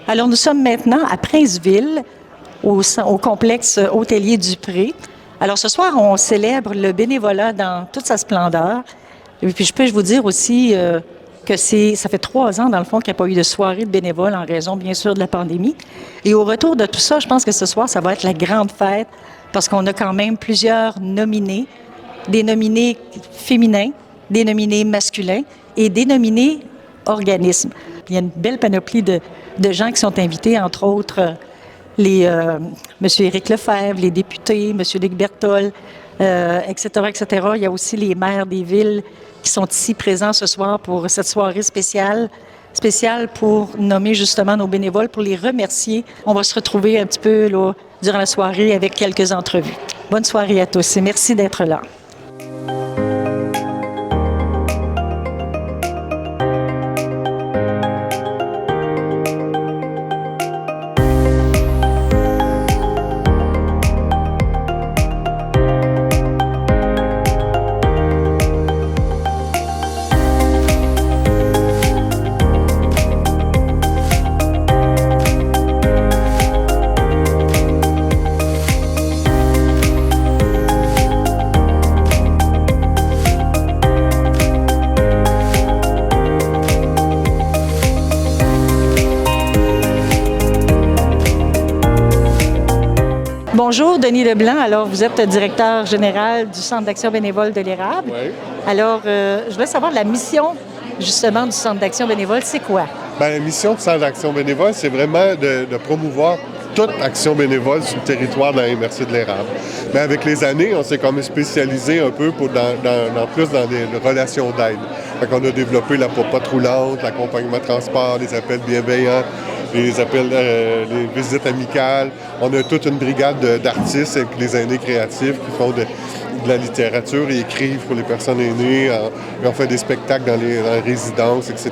Alors, nous sommes maintenant à Princeville, au complexe hôtelier Dupré. Alors, ce soir, on célèbre le bénévolat dans toute sa splendeur. Et puis, je peux vous dire aussi que ça fait 3 ans, dans le fond, qu'il n'y a pas eu de soirée de bénévoles en raison, bien sûr, de la pandémie. Et au retour de tout ça, je pense que ce soir, ça va être la grande fête parce qu'on a quand même plusieurs nominés, des nominés féminins, des nominés masculins et des nominés organismes. Il y a une belle panoplie de gens qui sont invités, entre autres M. Éric Lefebvre, les députés, M. Luc Berthold, etc., etc. Il y a aussi les maires des villes qui sont ici présents ce soir pour cette soirée spéciale pour nommer justement nos bénévoles, pour les remercier. On va se retrouver un petit peu là, durant la soirée avec quelques entrevues. Bonne soirée à tous et merci d'être là. Bonjour, Denis Leblanc. Alors, vous êtes directeur général du Centre d'action bénévole de l'Érable. Oui. Alors, je voulais savoir la mission, justement, du Centre d'action bénévole, c'est quoi? Bien, la mission du Centre d'action bénévole, c'est vraiment de promouvoir toute action bénévole sur le territoire de la MRC de l'Érable. Mais avec les années, on s'est comme spécialisé un peu dans des relations d'aide. Fait qu'on a développé la popote roulante, l'accompagnement transport, les appels bienveillants, les appels, les visites amicales. On a toute une brigade d'artistes avec les aînés créatifs qui font de la littérature et écrivent pour les personnes aînées. On fait des spectacles dans les résidences, etc.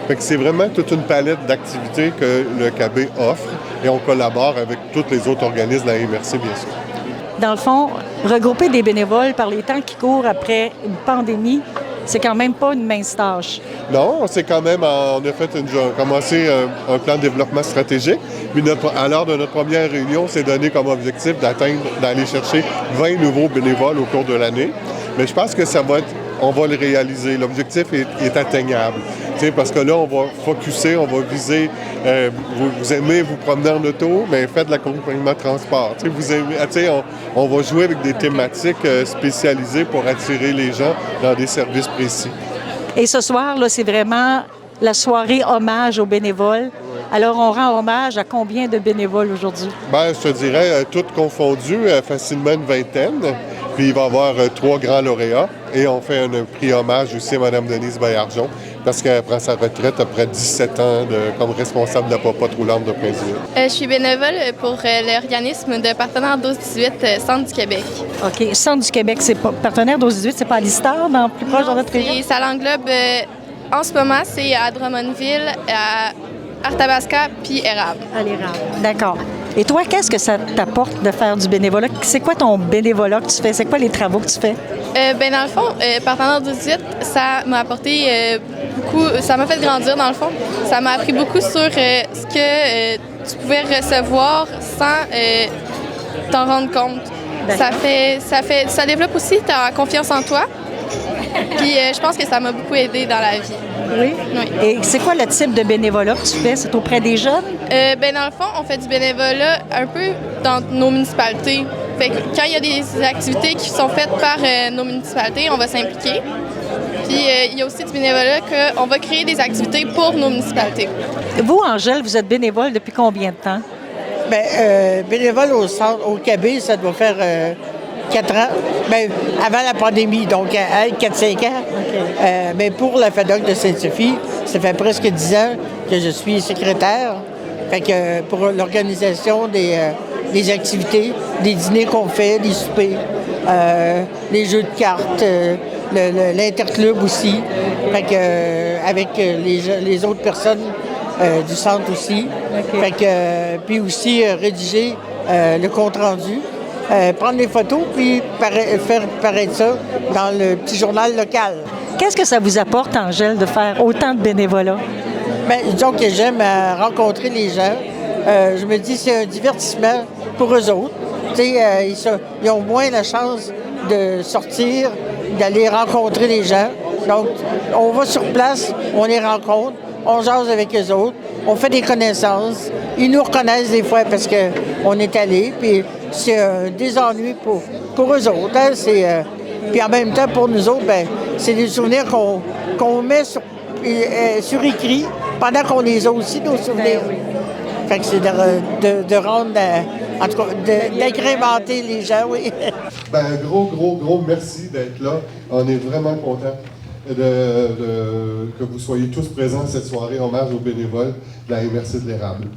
Fait que c'est vraiment toute une palette d'activités que le KB offre et on collabore avec tous les autres organismes de la MRC, bien sûr. Dans le fond, regrouper des bénévoles par les temps qui courent après une pandémie, c'est quand même pas une mince tâche. Non, c'est quand même, on a commencé un plan de développement stratégique. Puis à l'heure de notre première réunion, c'est donné comme objectif d'aller chercher 20 nouveaux bénévoles au cours de l'année. Mais je pense que on va le réaliser. L'objectif est atteignable. Parce que là, on va focusser, on va viser. Vous aimez vous promener en auto, mais faites de l'accompagnement transport. On va jouer avec des thématiques spécialisées pour attirer les gens dans des services précis. Et ce soir, là, c'est vraiment la soirée hommage aux bénévoles. Alors, on rend hommage à combien de bénévoles aujourd'hui? Bien, je te dirais, toutes confondues, facilement une vingtaine. Puis il va y avoir 3 grands lauréats. Et on fait un prix hommage aussi à Mme Denise Baillargeon, parce qu'elle prend sa retraite après 17 ans comme responsable de la popote roulante de Princeville. Je suis bénévole pour l'organisme de Partenaires 12-18 Centre du Québec. OK. Centre du Québec, c'est pas Partenaires 12-18, c'est pas à Listar, plus proche de notre région? Ça l'englobe, en ce moment, c'est à Drummondville, à Arthabasca puis Érable. À l'Érable, d'accord. Et toi, qu'est-ce que ça t'apporte de faire du bénévolat? C'est quoi ton bénévolat que tu fais? C'est quoi les travaux que tu fais? Dans le fond, Partenaires 18, ça m'a apporté beaucoup, ça m'a fait grandir dans le fond. Ça m'a appris beaucoup sur ce que tu pouvais recevoir sans t'en rendre compte. Ça développe aussi ta confiance en toi. Puis je pense que ça m'a beaucoup aidé dans la vie. Oui? Oui. Et c'est quoi le type de bénévolat que tu fais? C'est auprès des jeunes? Dans le fond, on fait du bénévolat un peu dans nos municipalités. Fait que quand il y a des activités qui sont faites par nos municipalités, on va s'impliquer. Puis il y a aussi du bénévolat qu'on va créer des activités pour nos municipalités. Vous, Angèle, vous êtes bénévole depuis combien de temps? Bénévole au KB, ça doit faire 4 ans. Avant la pandémie, donc à 4-5 ans. Okay. Mais pour la FADOC de Sainte-Sophie, ça fait presque 10 ans que je suis secrétaire. Fait que pour l'organisation des activités, des dîners qu'on fait, des soupers, les jeux de cartes, l'interclub aussi. Fait que avec les autres personnes du centre aussi. Okay. Fait que puis aussi rédiger le compte-rendu. Prendre des photos puis faire paraître ça dans le petit journal local. Qu'est-ce que ça vous apporte, Angèle, de faire autant de bénévolat? Bien, disons que j'aime rencontrer les gens. Je me dis c'est un divertissement pour eux autres. Tu sais, ils ont moins la chance de sortir, d'aller rencontrer les gens. Donc, on va sur place, on les rencontre, on jase avec eux autres, on fait des connaissances. Ils nous reconnaissent des fois parce qu'on est allés, puis c'est un désennui pour eux autres. Hein? Puis en même temps, pour nous autres, ben, c'est des souvenirs qu'on met sur écrit pendant qu'on les a aussi, nos souvenirs. Fait que c'est de rendre, en tout cas, d'agrémenter les gens, oui. Ben, un gros merci d'être là. On est vraiment contents que vous soyez tous présents à cette soirée hommage aux bénévoles de la MRC de l'Érable.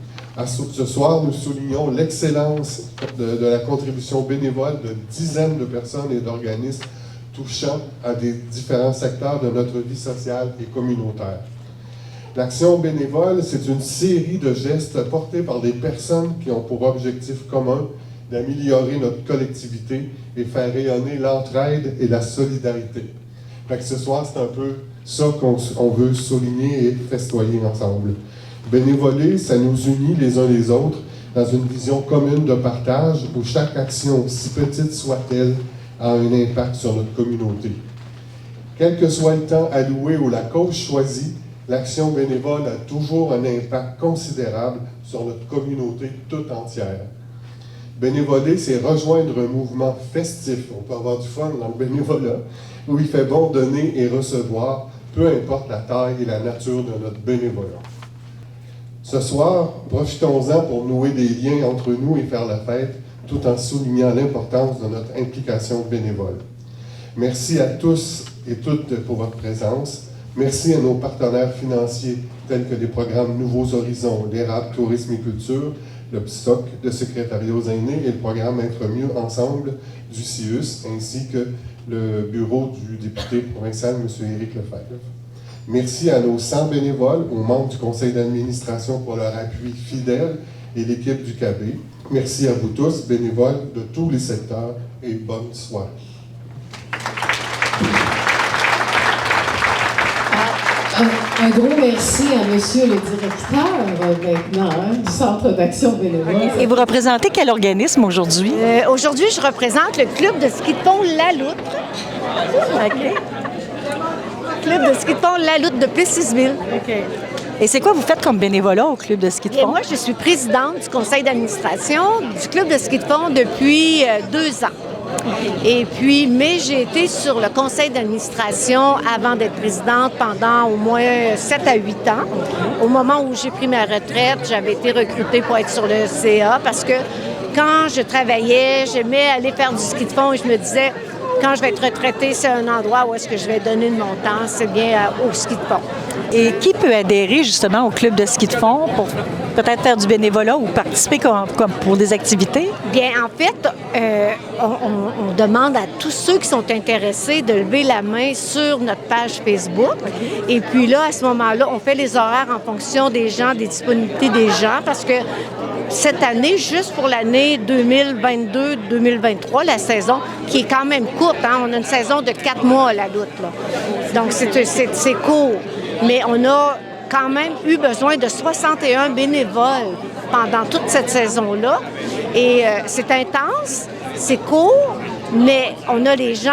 Ce soir, nous soulignons l'excellence de la contribution bénévole de dizaines de personnes et d'organismes touchant à des différents secteurs de notre vie sociale et communautaire. L'action bénévole, c'est une série de gestes portés par des personnes qui ont pour objectif commun d'améliorer notre collectivité et faire rayonner l'entraide et la solidarité. Fait que ce soir, c'est un peu ça qu'on veut souligner et festoyer ensemble. Bénévoler, ça nous unit les uns les autres dans une vision commune de partage où chaque action, si petite soit-elle, a un impact sur notre communauté. Quel que soit le temps alloué ou la cause choisie, l'action bénévole a toujours un impact considérable sur notre communauté toute entière. Bénévoler, c'est rejoindre un mouvement festif. On peut avoir du fun dans le bénévolat, où il fait bon donner et recevoir, peu importe la taille et la nature de notre bénévolat. Ce soir, profitons-en pour nouer des liens entre nous et faire la fête, tout en soulignant l'importance de notre implication bénévole. Merci à tous et toutes pour votre présence. Merci à nos partenaires financiers tels que les programmes Nouveaux Horizons, l'Érable Tourisme et Culture, le PSOC, le Secrétariat aux aînés et le programme Être mieux ensemble du CIUS, ainsi que le bureau du député provincial, M. Éric Lefebvre. Merci à nos 100 bénévoles, aux membres du conseil d'administration pour leur appui fidèle et l'équipe du KB. Merci à vous tous, bénévoles de tous les secteurs, et bonne soirée. Un gros merci à monsieur le directeur, maintenant, du Centre d'action bénévole. Et vous représentez quel organisme aujourd'hui? Aujourd'hui, je représente le club de ski de fond La Loutre. OK. Club de ski de fond La Loutre de Plessisville. OK. Et c'est quoi vous faites comme bénévolat au club de ski de Et fond? moi, je suis présidente du conseil d'administration du club de ski de fond depuis 2 ans. Mais j'ai été sur le conseil d'administration avant d'être présidente pendant au moins 7 à 8 ans. Au moment où j'ai pris ma retraite, j'avais été recrutée pour être sur le CA parce que quand je travaillais, j'aimais aller faire du ski de fond et je me disais, quand je vais être retraitée, c'est un endroit où est-ce que je vais donner de mon temps, c'est bien au ski de fond. Et qui peut adhérer justement au club de ski de fond pour peut-être faire du bénévolat ou participer comme pour des activités? Bien, en fait, on demande à tous ceux qui sont intéressés de lever la main sur notre page Facebook. Et puis là, à ce moment-là, on fait les horaires en fonction des gens, des disponibilités des gens, parce que cette année, juste pour l'année 2022-2023, la saison, qui est quand même courte, hein? On a une saison de 4 mois à la Loutre, là. Donc, c'est court. Mais on a quand même eu besoin de 61 bénévoles pendant toute cette saison-là. Et c'est intense, c'est court, mais on a les gens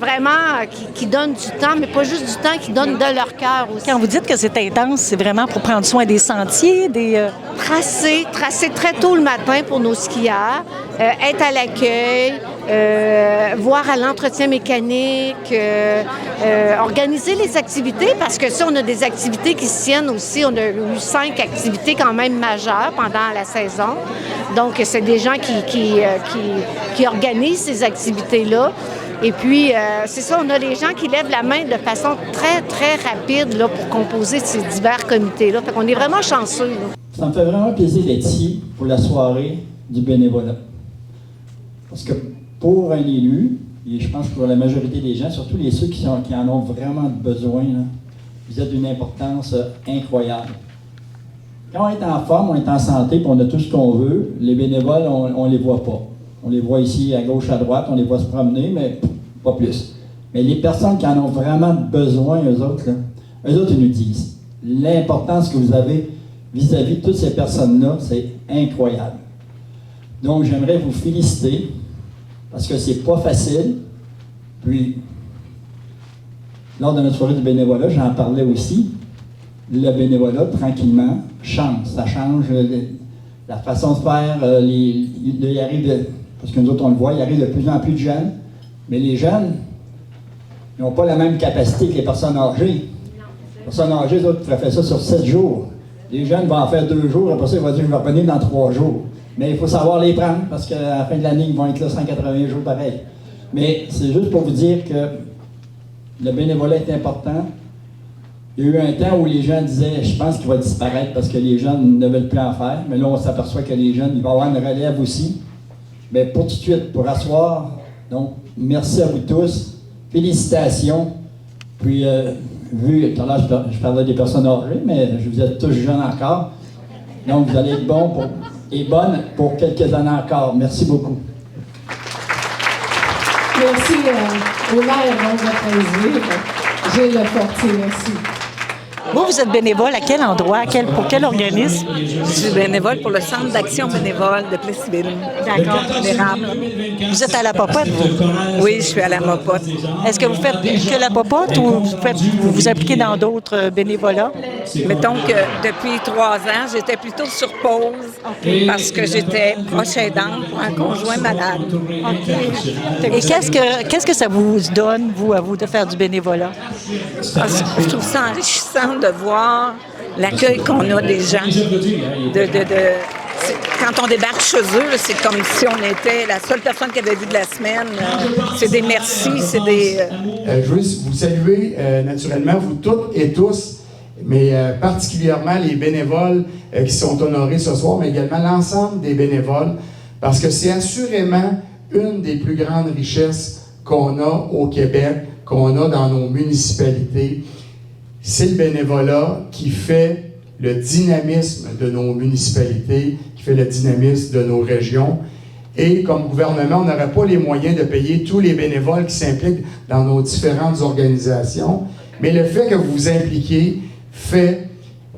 vraiment qui donnent du temps, mais pas juste du temps, qui donnent de leur cœur aussi. Quand vous dites que c'est intense, c'est vraiment pour prendre soin des sentiers, Tracer très tôt le matin pour nos skieurs, être à l'accueil, voir à l'entretien mécanique, organiser les activités, parce que si on a des activités qui se tiennent aussi, on a eu 5 activités quand même majeures pendant la saison. Donc, c'est des gens qui organisent ces activités-là. Et puis, c'est ça, on a les gens qui lèvent la main de façon très, très rapide là, pour composer ces divers comités-là. Fait qu'on est vraiment chanceux. Là. Ça me fait vraiment plaisir d'être ici pour la soirée du bénévolat. Parce que pour un élu, et je pense que pour la majorité des gens, surtout ceux qui en ont vraiment besoin, là, vous êtes d'une importance incroyable. Quand on est en forme, on est en santé, puis on a tout ce qu'on veut, les bénévoles, on ne les voit pas. On les voit ici à gauche, à droite, on les voit se promener, mais pas plus. Mais les personnes qui en ont vraiment besoin, eux autres, ils nous disent. l'importance que vous avez vis-à-vis de toutes ces personnes-là, c'est incroyable. Donc, j'aimerais vous féliciter parce que c'est pas facile. Puis, lors de notre soirée du bénévolat, j'en parlais aussi. Le bénévolat, tranquillement, change. Ça change la façon de faire. Il arrive parce que nous autres, on le voit, il arrive de plus en plus de jeunes. Mais les jeunes, ils n'ont pas la même capacité que les personnes âgées. Les personnes âgées, les autres, pourraient faire ça sur 7 jours. Les jeunes vont en faire 2 jours, après ça, ils vont dire, je vais revenir dans 3 jours. Mais il faut savoir les prendre, parce qu'à la fin de l'année, ils vont être là 180 jours pareil. Mais c'est juste pour vous dire que le bénévolat est important. Il y a eu un temps où les gens disaient, je pense qu'il va disparaître parce que les jeunes ne veulent plus en faire. Mais là, on s'aperçoit que les jeunes, il va y avoir une relève aussi. Mais pour tout de suite, pour asseoir, donc, merci à vous tous. Félicitations. Puis, vu, tout à l'heure, je parlais des personnes âgées, mais je vous êtes tous jeunes encore. Donc, vous allez être bons et bonnes pour quelques années encore. Merci beaucoup. Merci au maire de Prézville, Gilles Lefortier. Merci. Vous êtes bénévole à quel endroit, pour quel organisme? Je suis bénévole pour le Centre d'action bénévole de Plessisville. D'accord. L'érable. Vous êtes à la popote, vous? Oui, je suis à la mopote. Est-ce que vous faites que la popote ou vous vous impliquez dans d'autres bénévolats? Mettons que depuis 3 ans, j'étais plutôt sur pause parce que j'étais proche aidante pour un conjoint malade. Et qu'est-ce que ça vous donne, vous, à vous, de faire du bénévolat? Parce que je trouve ça enrichissant de voir l'accueil qu'on a des gens. Quand on débarque chez eux, c'est comme si on était la seule personne qui avait vu de la semaine. C'est des merci, c'est des... Je veux vous saluer naturellement, vous toutes et tous, mais particulièrement les bénévoles qui sont honorés ce soir, mais également l'ensemble des bénévoles, parce que c'est assurément une des plus grandes richesses qu'on a au Québec, qu'on a dans nos municipalités. C'est le bénévolat qui fait le dynamisme de nos municipalités, qui fait le dynamisme de nos régions. Et comme gouvernement, on n'aurait pas les moyens de payer tous les bénévoles qui s'impliquent dans nos différentes organisations. Mais le fait que vous vous impliquez fait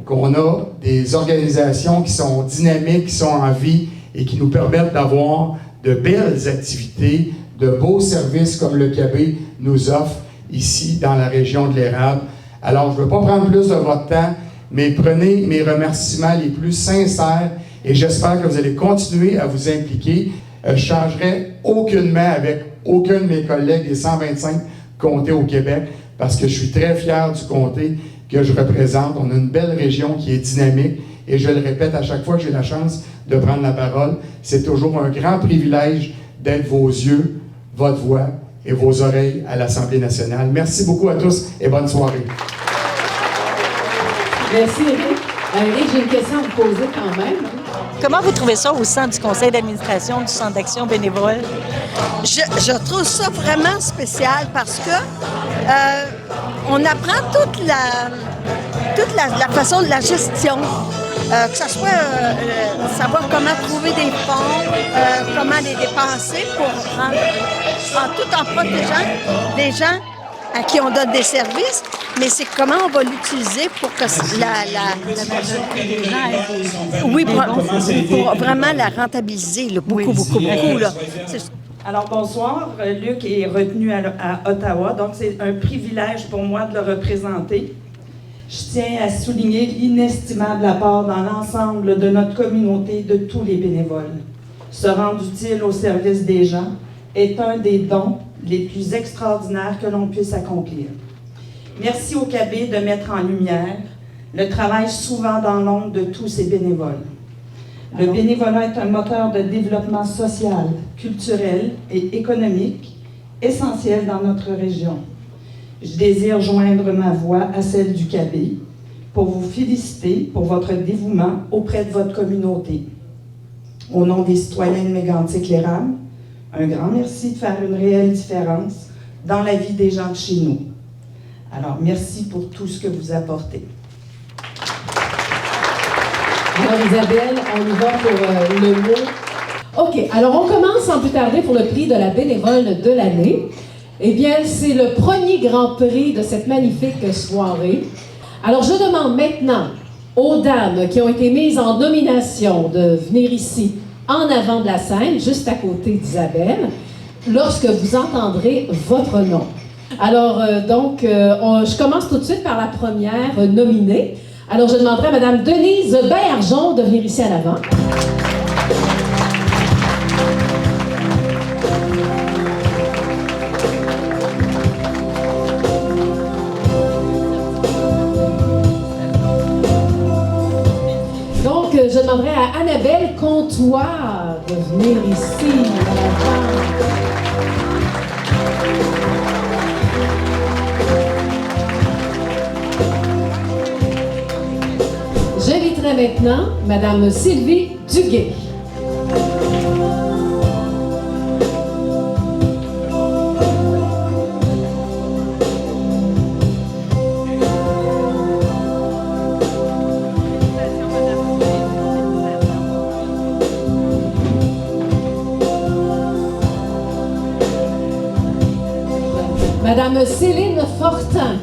qu'on a des organisations qui sont dynamiques, qui sont en vie et qui nous permettent d'avoir de belles activités, de beaux services comme le KB nous offre ici dans la région de l'Érable. Alors, je ne veux pas prendre plus de votre temps, mais prenez mes remerciements les plus sincères et j'espère que vous allez continuer à vous impliquer. Je ne changerai aucunement avec aucun de mes collègues des 125 comtés au Québec parce que je suis très fier du comté que je représente. On a une belle région qui est dynamique et je le répète à chaque fois que j'ai la chance de prendre la parole, c'est toujours un grand privilège d'être vos yeux, votre voix et vos oreilles à l'Assemblée nationale. Merci beaucoup à tous et bonne soirée. Merci, Éric. Éric, j'ai une question à vous poser quand même. Comment vous trouvez ça au sein du conseil d'administration du Centre d'action bénévole? Je trouve ça vraiment spécial parce que on apprend toute la façon de la gestion. Que ce soit savoir comment trouver des fonds, comment les dépenser tout en protégeant les gens à qui on donne des services, mais c'est comment on va l'utiliser pour que la majorité des gens oui, pour vraiment la rentabiliser, là, beaucoup. Là. Alors, bonsoir. Luc est retenu à Ottawa, donc c'est un privilège pour moi de le représenter. Je tiens à souligner l'inestimable apport dans l'ensemble de notre communauté de tous les bénévoles. Se rendre utile au service des gens est un des dons les plus extraordinaires que l'on puisse accomplir. Merci au KB de mettre en lumière le travail souvent dans l'ombre de tous ces bénévoles. Le bénévolat est un moteur de développement social, culturel et économique essentiel dans notre région. Je désire joindre ma voix à celle du KB pour vous féliciter pour votre dévouement auprès de votre communauté. Au nom des citoyens de Mégantic-l'Érable, un grand merci de faire une réelle différence dans la vie des gens de chez nous. Alors, merci pour tout ce que vous apportez. Alors, Isabelle, on y va pour le mot. OK, alors on commence sans plus tarder pour le prix de la bénévole de l'année. Eh bien, c'est le premier grand prix de cette magnifique soirée. Alors, je demande maintenant aux dames qui ont été mises en nomination de venir ici, en avant de la scène, juste à côté d'Isabelle, lorsque vous entendrez votre nom. Alors, je commence tout de suite par la première nominée. Alors, je demanderai à Mme Denise Baillargeon de venir ici à l'avant. Donc, je demanderai à Annabelle Comtois de venir ici à l'avant. J'inviterai maintenant Mme Sylvie Duguay. Madame Céline Fortin.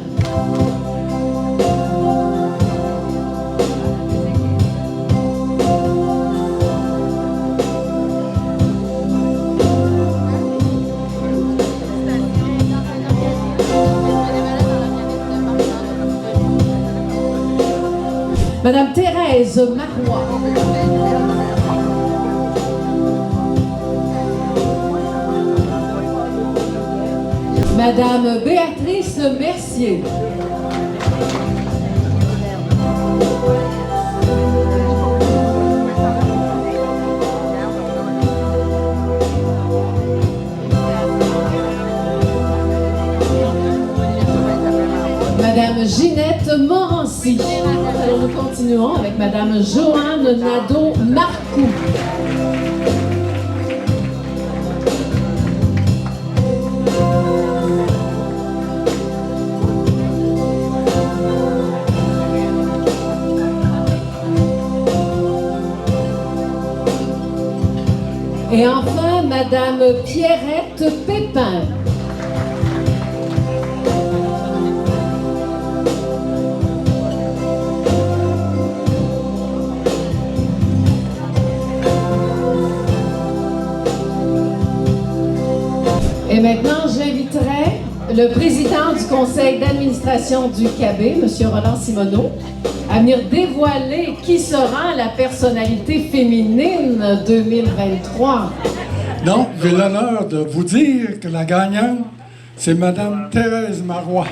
Madame Thérèse Marois. Madame Béatrice Mercier. Madame Ginette Morancy. Alors nous continuons avec Madame Joanne Nadeau-Marcoux. Et enfin, Madame Pierrette Pépin. Et maintenant, j'inviterai le président du conseil d'administration du KB, M. Roland Simoneau, à venir dévoiler qui sera la personnalité féminine 2023. Donc, j'ai l'honneur de vous dire que la gagnante, c'est Mme Thérèse Marois.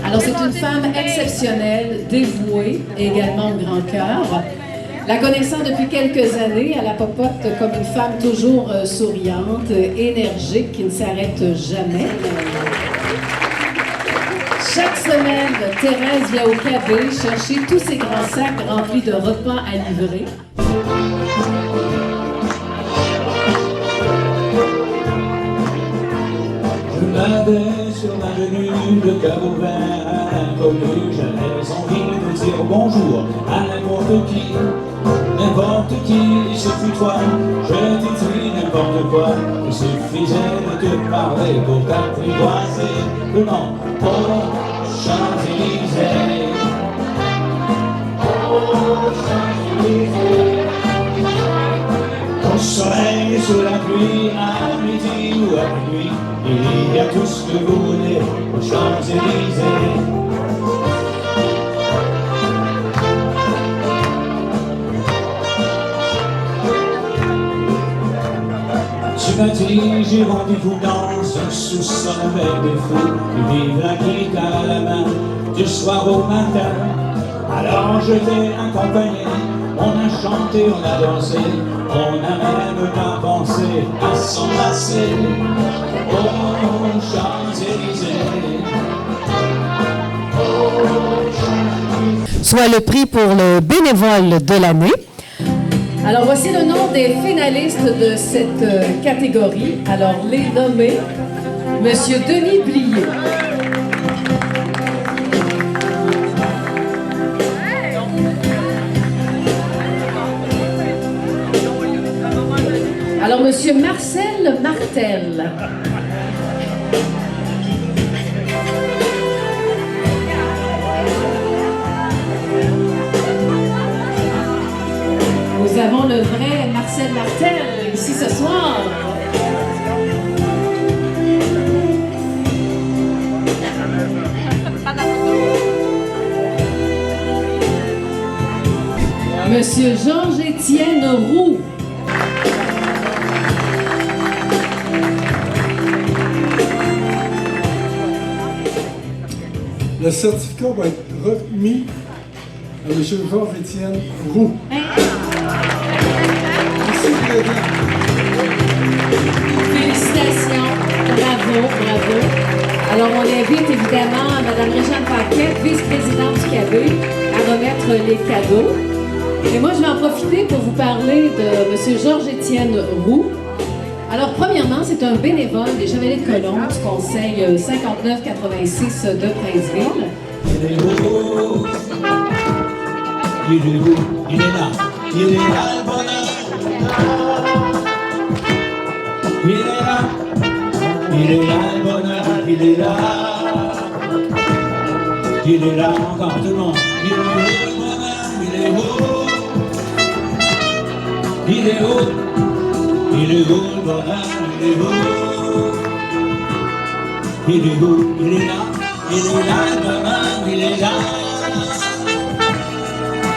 Alors, c'est une femme exceptionnelle, dévouée et également au grand cœur. La connaissant depuis quelques années, elle papote comme une femme toujours souriante, énergique, qui ne s'arrête jamais. Chaque semaine, Thérèse vient au KB chercher tous ses grands sacs remplis de repas à livrer. Je m'avais sur ma venue de Cap-au-Vert à l'inconnu. J'avais envie de dire bonjour à n'importe qui. N'importe qui, ce fut toi, je t'ai dit n'importe quoi. Il suffisait de te parler pour t'apprivoiser le nom aux Champs-Élysées. Aux Champs-Élysées. Au soleil, sous la pluie, à midi ou à minuit, il y a tout ce que vous voulez aux Champs-Élysées. Tu m'as dit, j'ai rendez-vous dans un sous-sol avec des fous, qui vivent la guitare à la main, du soir au matin. Alors je t'ai accompagné, on a chanté, on a dansé, on a même pas pensé à s'embrasser aux Champs-Élysées. Soit le prix pour le bénévole de l'année. Alors, voici le nom des finalistes de cette catégorie. Alors, les nommés, Monsieur Denis Blier. Alors, Monsieur Marcel Martel. Monsieur Georges-Étienne Roux. Le certificat va être remis à M. Georges-Étienne Roux. Merci, Président. Félicitations. Bravo, bravo. Alors, on invite évidemment Mme Réjeanne Paquette, vice-présidente du CAB, à remettre les cadeaux. Et moi, je vais en profiter pour vous parler de M. Georges-Étienne Roux. Alors, premièrement, c'est un bénévole des Chevaliers de Colombe du Conseil 5986 de Princeville. Il est beau, il est beau, il est là, il est là le bonheur. Il est là, il est là le bonheur, il est là. Il est là encore tout le monde. Il est beau le bonheur, il est beau. Il est beau, il est beau le bonheur, il est beau. Il est beau, il est là. Il est là, le bonheur, il est là.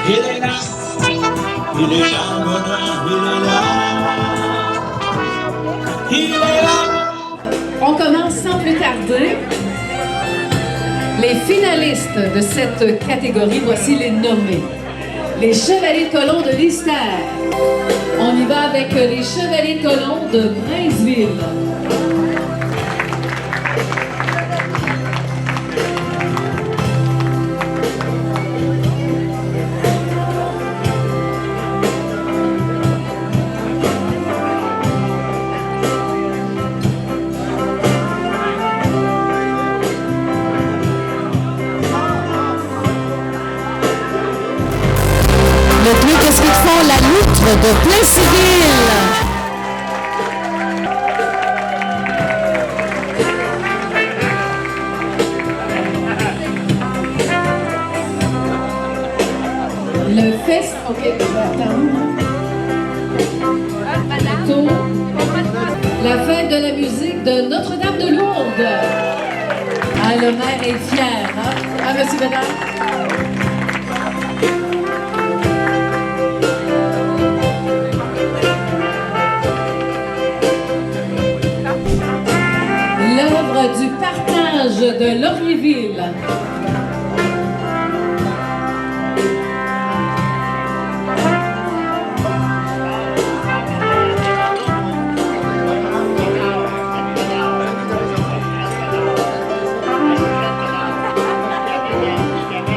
Il est là. Il est là, le bonheur, il est là. Il est là. On commence sans plus tarder. Les finalistes de cette catégorie, voici les nommés. Les Chevaliers de Colomb de l'Istère. On y va avec les Chevaliers de Colomb de Princeville. Qu'est-ce qu'ils font? La loutre de Plainceville. Le fest... OK, je vais attendre. Tour. La fête de la musique de Notre-Dame de Lourdes. Ah, le maire est fier, hein? Ah, monsieur, madame. L'œuvre du partage de Laurierville.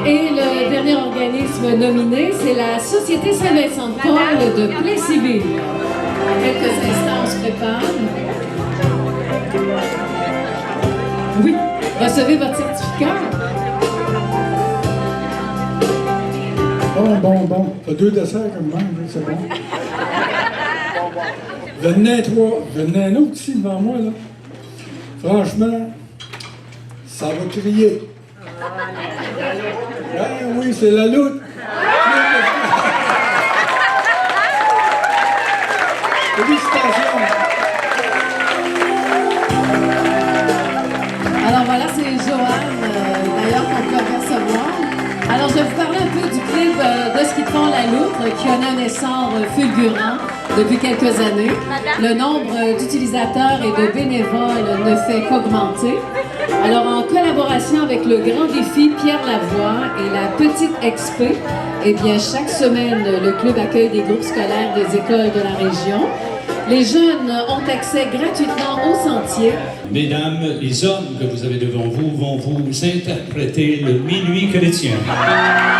Et le dernier organisme nominé, c'est la Société Saint-Vincent-de-Paul de Plainceville. En quelques instants, on se prépare. Oui, recevez votre certificat. Bon. T'as 2 desserts comme même, c'est bon. Venez 3. Venez un autre ici devant moi, là. Franchement, ça va crier. Ah oui, c'est la loutre. Félicitations. Alors voilà, c'est Joanne, d'ailleurs, qu'on peut apercevoir. Alors, je vais vous parler un peu du clip de ce qu'ils font la loutre, qui connaît un essor fulgurant depuis quelques années. Le nombre d'utilisateurs et de bénévoles ne fait qu'augmenter. Alors, en collaboration avec le Grand Défi Pierre Lavoie et la Petite XP, eh bien, chaque semaine, le club accueille des groupes scolaires des écoles de la région. Les jeunes ont accès gratuitement au sentier. Mesdames, les hommes que vous avez devant vous vont vous interpréter le Minuit chrétien. La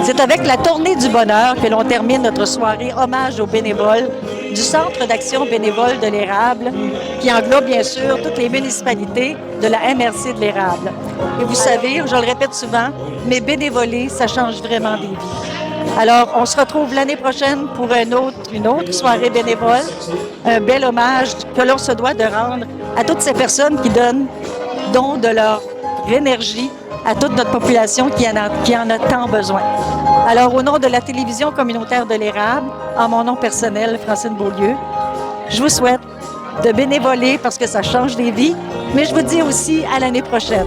C'est avec la Tournée du bonheur que l'on termine notre soirée hommage aux bénévoles du Centre d'action bénévole de l'Érable, qui englobe bien sûr toutes les municipalités de la MRC de l'Érable. Et vous savez, je le répète souvent, mais bénévoler, ça change vraiment des vies. Alors, on se retrouve l'année prochaine pour une autre soirée bénévole, un bel hommage que l'on se doit de rendre à toutes ces personnes qui donnent de leur énergie à toute notre population qui en a tant besoin. Alors, au nom de la télévision communautaire de l'Érable, en mon nom personnel, Francine Beaulieu, je vous souhaite de bénévoler parce que ça change des vies, mais je vous dis aussi à l'année prochaine.